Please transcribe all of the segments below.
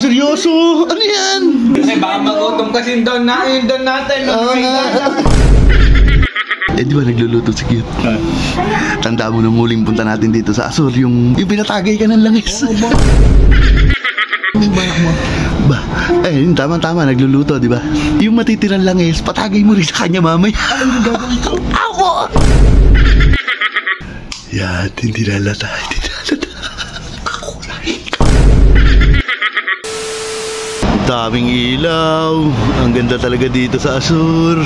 seryoso? Ano yan? Kasi baka magutom kasi doon natin. Oo nga. Eh di ba nagluluto si Cute? Tanda mo nung muling punta natin dito sa Asur, yung pinatagay ka ng langis. Ba, eh tama-tama nagluluto, di ba? Yung matitirang langis, patagay mo rin sa kanya mamaya. Ano gagawin ko? Ako! Yan, hindi nalata. Daming ilaw. Ang ganda talaga dito sa Asur.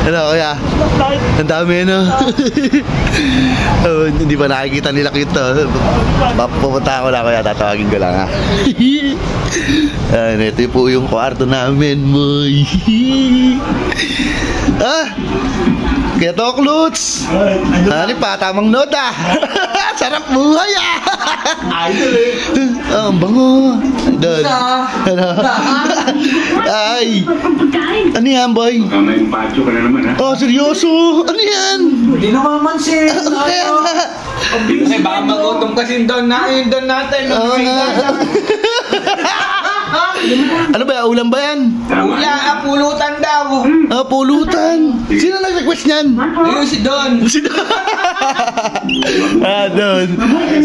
Ano kaya? Ang dami ano? Oh, hindi pa nakikita nila kita. Pupunta ako lang kaya tatawagin ko lang ha. Ito po yung kwarto namin, boy. Kaya to, Kluts. Ano pa, tamang nota. Sarap buhay Idol ang bango. Doon. Ano? Ay. Ano yan, boy? May bacho ka na naman, ha? Oh, seryoso? Ano yan? Hindi namamansin. Kaya nga. Kasi baka magutom kasi doon natin. Oo nga. Ano ba? Ulam ba yan? Pulutan daw. Pulutan. Sino nag-request niyan? Ayun si Don. Don.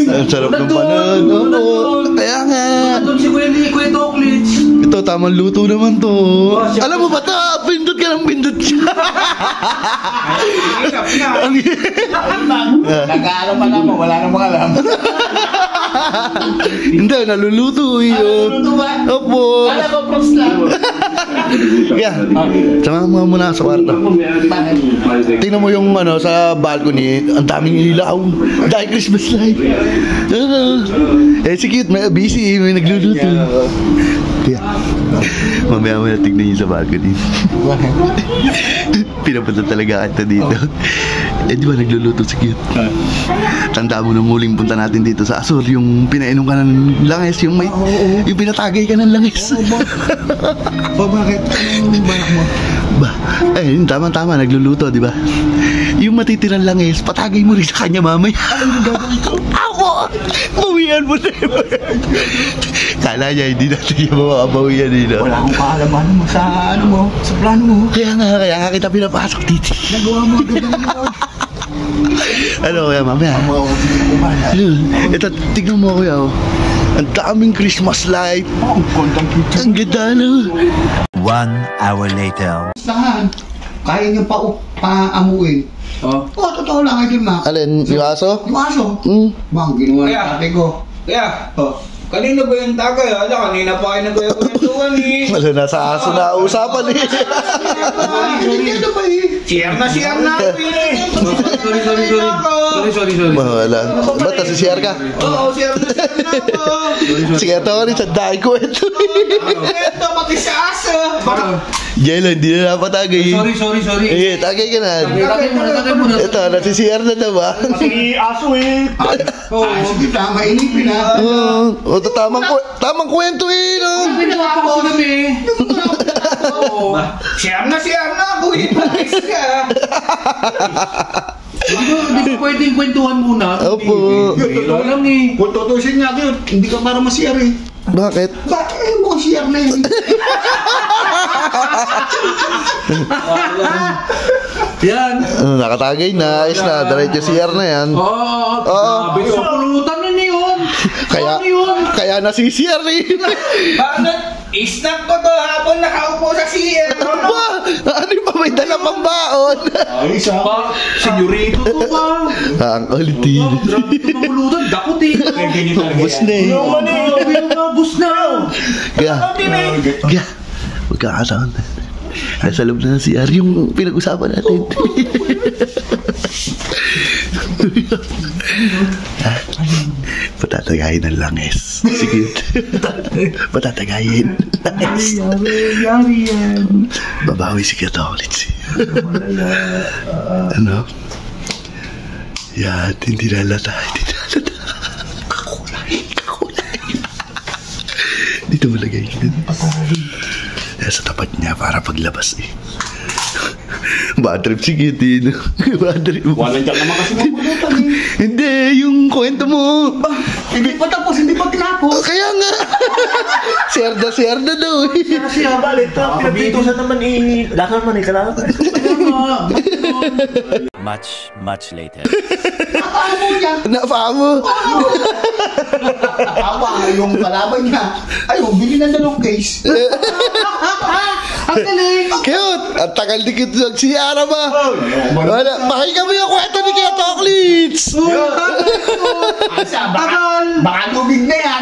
Ang sarap ng panon. Oo. Kaya nga. Doon si Kuya Toklits. Ito, tamang luto naman to. Alam mo ba to? Pindot ka ng pindot siya. Nag-aalam pa naman. Wala namang alam. Hindi, naluluto yun. Naluluto ba? Opo. Alam ko, props lang. Kaya, samahan mo muna sa kwarto. Tingnan mo yung sa balcony, ang daming ilaw. Dahil Christmas light. Si Cute, may busy, may nagluluto. Kaya, mamaya mo na tignan yun sa balcony. Pinapunta talaga kita dito. Eh di ba nagluluto si Cute? Tanda mo nung muling punta natin dito sa Asur, yung pinainom ka ng langis, yung pinatagay ka ng langis. Bakit? Anong balak mo? Ba, eh tama-tama nagluluto, di ba? Yung matitirang langis, patagay mo rin sa kanya mamaya. Ano gagawin ko? Ako! Bawian mo na yun. Kala niya, hindi natin yung makakabawian dito. Wala akong kaalaman mo sa sa plano mo. Kaya nga kita pinapasok dito. Nagawa mo ang ganda mo. Ano kaya mamaya? Ito, tignan mo kuya. Ang daming Christmas light. Ang ganda na. 1 hour later. Saan? Kaya niyo paamuin. Totoo lang idol na. Alin, yung aso? Yung aso? Bang, ginawa ng ate ko. Kaya, kanina ba yung tagay? Kanina pa kayo nagkwentuhan Wala, nasa aso na usapan Hindi ano ba Siyam na Sorry. Wala. Ba't nasisiyar ka? Oo, siyam na ako. Sige, ito ka rin sa dahil kwento. Ito, pati sa aso. Yelo, hindi na napatagay. Sorry. Eh, tagay ka na. Tagay mo na. Ito, nasisiyar na ba? Si aso sige, tama inipin O, tamang kwento Pinapako kami. Siyam na ako. Ipatis ka. Hindi ko pwedeng kwentuhan muna. Opo. Ito lang Kung tutusin niya yun, hindi ka para masiyar Bakit? Bakit mo siyar na yun? Yan. Nakatagay na. Ayos na. Diretso siyar na yan. Oo. Sa pulutan na yun. Kaya nasisiyar rin. Bakit? Isnap ko to hapon nakaupo sa CR. Ba? Ano pa may dala pang baon? Ay, isa pa. Senyorito to ba? Ang ulitin. Grabe ito mamulutan. Dakot Bus na Bus na. Kaya, magkakataon na. Nasa loob na ng CR yung pinag-usapan natin. Patatagayin ng langis. Sige. Patatagayin. Yari yan. Babawi si Katolit. Ano? Yan, hindi nalata. Kakulay. Dito malagay. Sa tapat niya para paglabas Bad trip si Kitty. Bad trip. Walang dyan naman kasi mamulutan Hindi, yung kwento mo. Hindi pa tapos, hindi pa tinapos. Kaya nga. Sierda daw eh. Siya, balit ka. Pinagpitusan naman eh. Lakar man eh, kailangan. Much later. Paano niya? Napaa mo. Tawa, yung kalaban niya. Ayun, bili ng dalawang case. Ang galing. Cute! Ang tagal ni Cute nagsiyara ba? Wala, pakinggan mo yung kwento ni Kuya Toklits! Baka lubig na yan.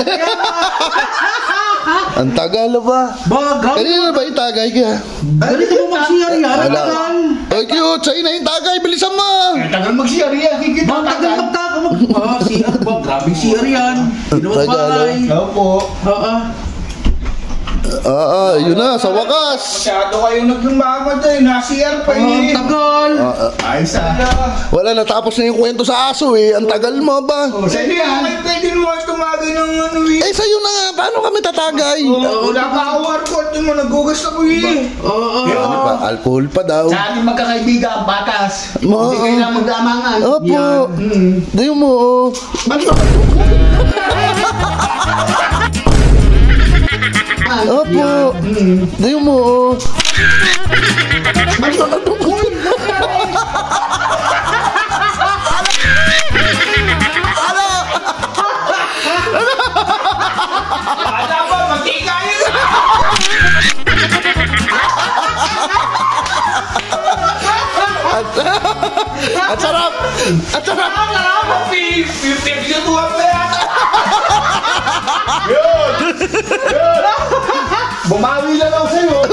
Ang tagal ba? Bagal. Kanina ba yung tagay ka? Ganito mo magsiyari yan. Wala. Oy, Cute! Sa'yo na yung tagay! Bilisan mo! Tagal mag-share yan. Higit Bang tagal magtaka mo. CR ba? Grabing CR yan. Ginawang Tagal, bahay. Opo. Yun na, sa wakas! Masyado kayong naglumaman dahil nasi-CR pa eh. Tagal. Ay, sa... Wala, natapos na yung kwento sa aso eh. Ang tagal mo ba? Sa'yo yan. Pwede naman tumagay ng ano eh. Eh, sa'yo na nga. Paano kami tatagay? Wala ka awar ko. Ito mo, nagugas ako eh. Ano pa? Alcohol pa daw. Sa ating magkakaibigan, batas. Oo. Hindi kailangan magdamangan. Opo. Dayo mo. Opo. Dayo mo. Ada ba? Matika yun. At sarap. At sarap. Pinagsutuhan pa yan. Bumawi na lang sa'yo.